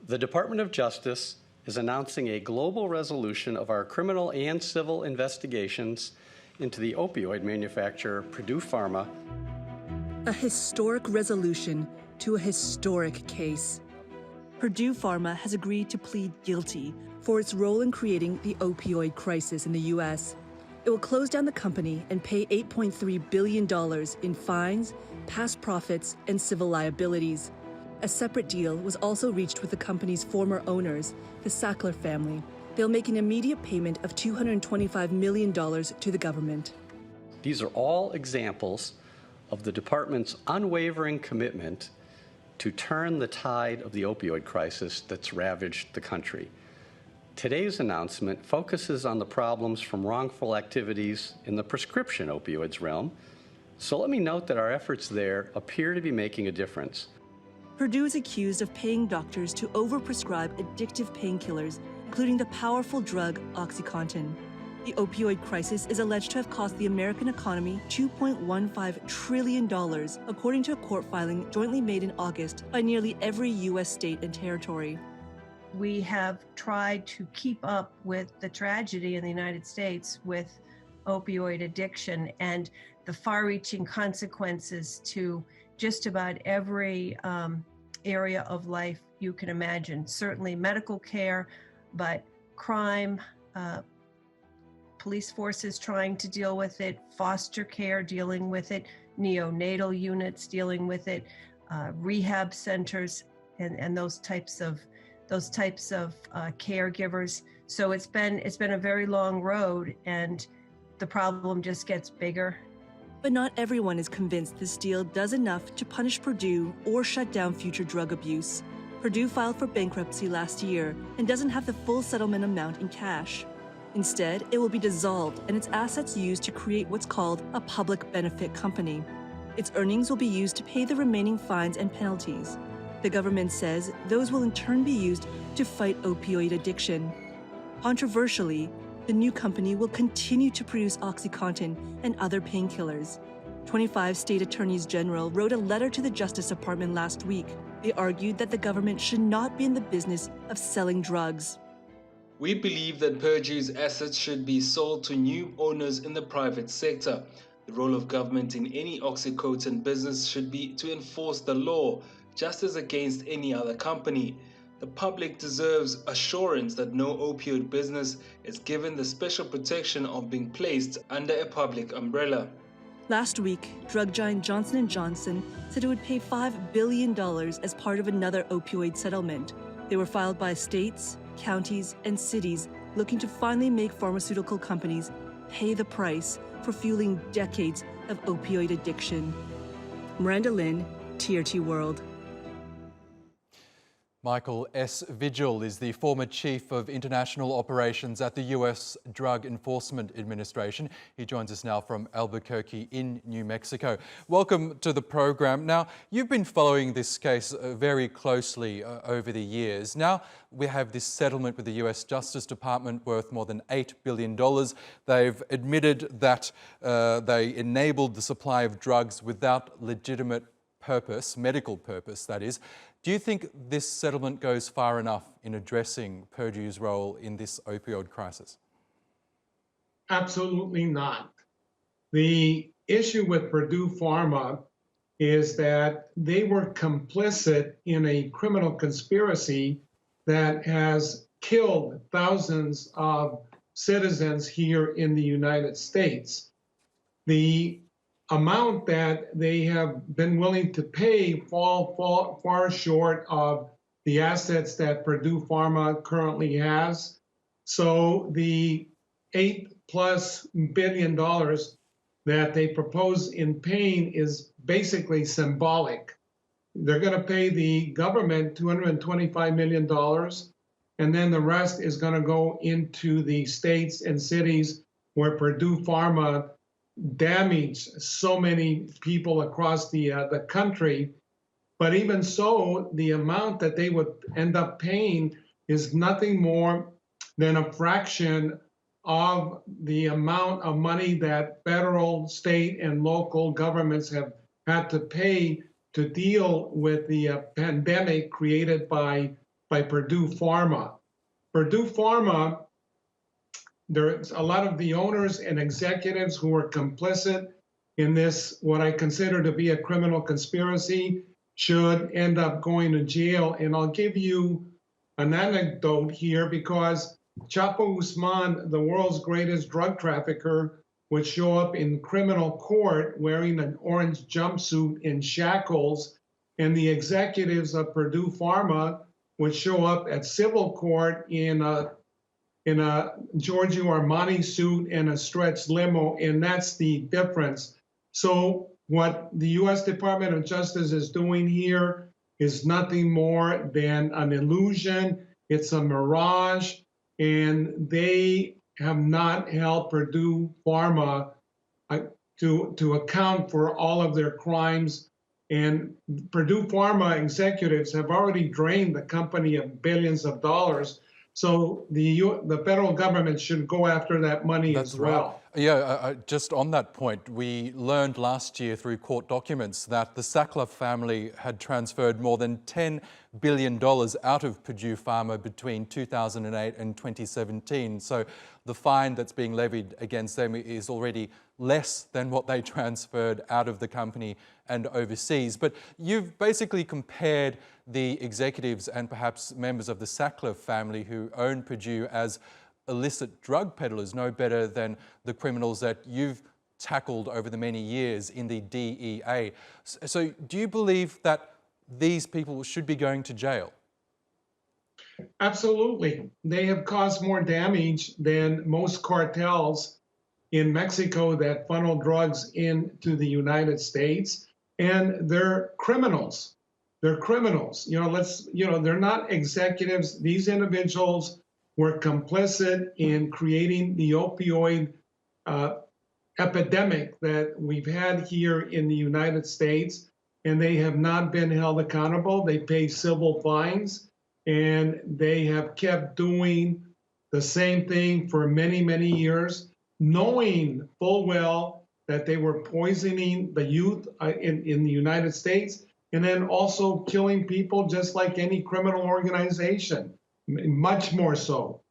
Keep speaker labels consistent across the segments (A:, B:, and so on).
A: The Department of Justice is announcing a global resolution of our criminal and civil investigations into the opioid manufacturer Purdue Pharma.
B: A historic resolution to a historic case. Purdue Pharma has agreed to plead guilty for its role in creating the opioid crisis in the U.S. It will close down the company and pay $8.3 billion in fines, past profits, and civil liabilities. A separate deal was also reached with the company's former owners, the Sackler family. They'll make an immediate payment of $225 million to the government.
A: These are all examples of the department's unwavering commitment to turn the tide of the opioid crisis that's ravaged the country. Today's announcement focuses on the problems from wrongful activities in the prescription opioids realm, so let me note that our efforts there appear to be making a difference.
B: Purdue is accused of paying doctors to overprescribe addictive painkillers, including the powerful drug OxyContin. The opioid crisis is alleged to have cost the American economy $2.15 trillion, according to a court filing jointly made in August by nearly every U.S. state and territory.
C: We have tried to keep up with the tragedy in the United States with opioid addiction and the far-reaching consequences to just about every area of life you can imagine. Certainly medical care, but crime, police forces trying to deal with it, foster care dealing with it, neonatal units dealing with it, rehab centers, and those types of caregivers. So it's been a very long road, and the problem just gets bigger.
B: But not everyone is convinced this deal does enough to punish Purdue or shut down future drug abuse. Purdue filed for bankruptcy last year and doesn't have the full settlement amount in cash. Instead, it will be dissolved and its assets used to create what's called a public benefit company. Its earnings will be used to pay the remaining fines and penalties. The government says those will in turn be used to fight opioid addiction. Controversially, the new company will continue to produce OxyContin and other painkillers. 25 state attorneys general wrote a letter to the Justice Department last week. They argued that the government should not be in the business of selling drugs.
D: We believe that Purdue's assets should be sold to new owners in the private sector. The role of government in any OxyContin business should be to enforce the law, just as against any other company. The public deserves assurance that no opioid business is given the special protection of being placed under a public umbrella.
B: Last week, drug giant Johnson & Johnson said it would pay $5 billion as part of another opioid settlement. They were filed by states, counties, and cities looking to finally make pharmaceutical companies pay the price for fueling decades of opioid addiction. Miranda Lin, TRT World.
E: Michael S. Vigil is the former Chief of International Operations at the U.S. Drug Enforcement Administration. He joins us now from Albuquerque in New Mexico. Welcome to the program. Now, you've been following this case very closely over the years. Now, we have this settlement with the U.S. Justice Department worth more than $8 billion. They've admitted that they enabled the supply of drugs without legitimate purpose, medical purpose, that is. Do you think this settlement goes far enough in addressing Purdue's role in this opioid crisis?
F: Absolutely not. The issue with Purdue Pharma is that they were complicit in a criminal conspiracy that has killed thousands of citizens here in the United States. The amount that they have been willing to pay fall far short of the assets that Purdue Pharma currently has. So the $8+ billion that they propose in paying is basically symbolic. They're going to pay the government $225 million, and then the rest is going to go into the states and cities where Purdue Pharma damaged so many people across the country. But even so, the amount that they would end up paying is nothing more than a fraction of the amount of money that federal, state, and local governments have had to pay to deal with the pandemic created by by Purdue Pharma. Purdue Pharma, there's a lot of the owners and executives who were complicit in this, what I consider to be a criminal conspiracy, should end up going to jail. And I'll give you an anecdote here, because Chapo Guzman, the world's greatest drug trafficker, would show up in criminal court wearing an orange jumpsuit in shackles, and the executives of Purdue Pharma would show up at civil court in a Giorgio Armani suit and a stretch limo, and that's the difference. So what the U.S. Department of Justice is doing here is nothing more than an illusion. It's a mirage, and they have not held Purdue Pharma to account for all of their crimes. And Purdue Pharma executives have already drained the company of billions of dollars. So the federal government should go after that money as well.
E: Right. Yeah, just on that point, we learned last year through court documents that the Sackler family had transferred more than $10 billion out of Purdue Pharma between 2008 and 2017. So the fine that's being levied against them is already less than what they transferred out of the company and overseas. But you've basically compared the executives and perhaps members of the Sackler family who own Purdue as illicit drug peddlers, no better than the criminals that you've tackled over the many years in the DEA. So do you believe that these people should be going to jail?
F: Absolutely. They have caused more damage than most cartels in Mexico that funnel drugs into the United States, and they're criminals. They're criminals. They're not executives. These individuals were complicit in creating the opioid epidemic that we've had here in the United States, and they have not been held accountable. They pay civil fines, and they have kept doing the same thing for many, many years, knowing full well that they were poisoning the youth in the United States, and then also killing people just like any criminal organization, much more so.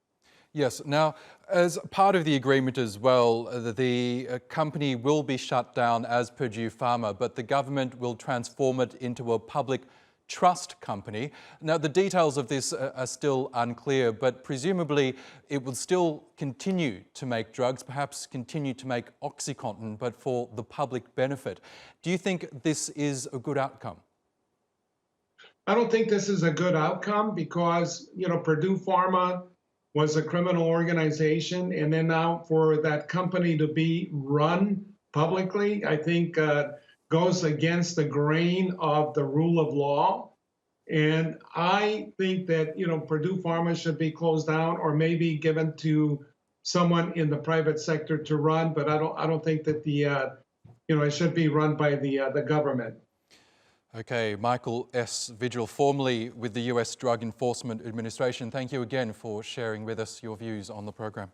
E: Yes. Now, as part of the agreement as well, the company will be shut down as Purdue Pharma, but the government will transform it into a public trust company. Now, the details of this are still unclear, but presumably it will still continue to make drugs, perhaps continue to make OxyContin, but for the public benefit. Do you think this is a good outcome?
F: I don't think this is a good outcome because, Purdue Pharma was a criminal organization, and then now for that company to be run publicly, I think goes against the grain of the rule of law. And I think that, Purdue Pharma should be closed down or maybe given to someone in the private sector to run, but I don't think that it should be run by the government.
E: Okay, Michael S. Vigil, formerly with the US Drug Enforcement Administration, thank you again for sharing with us your views on the program.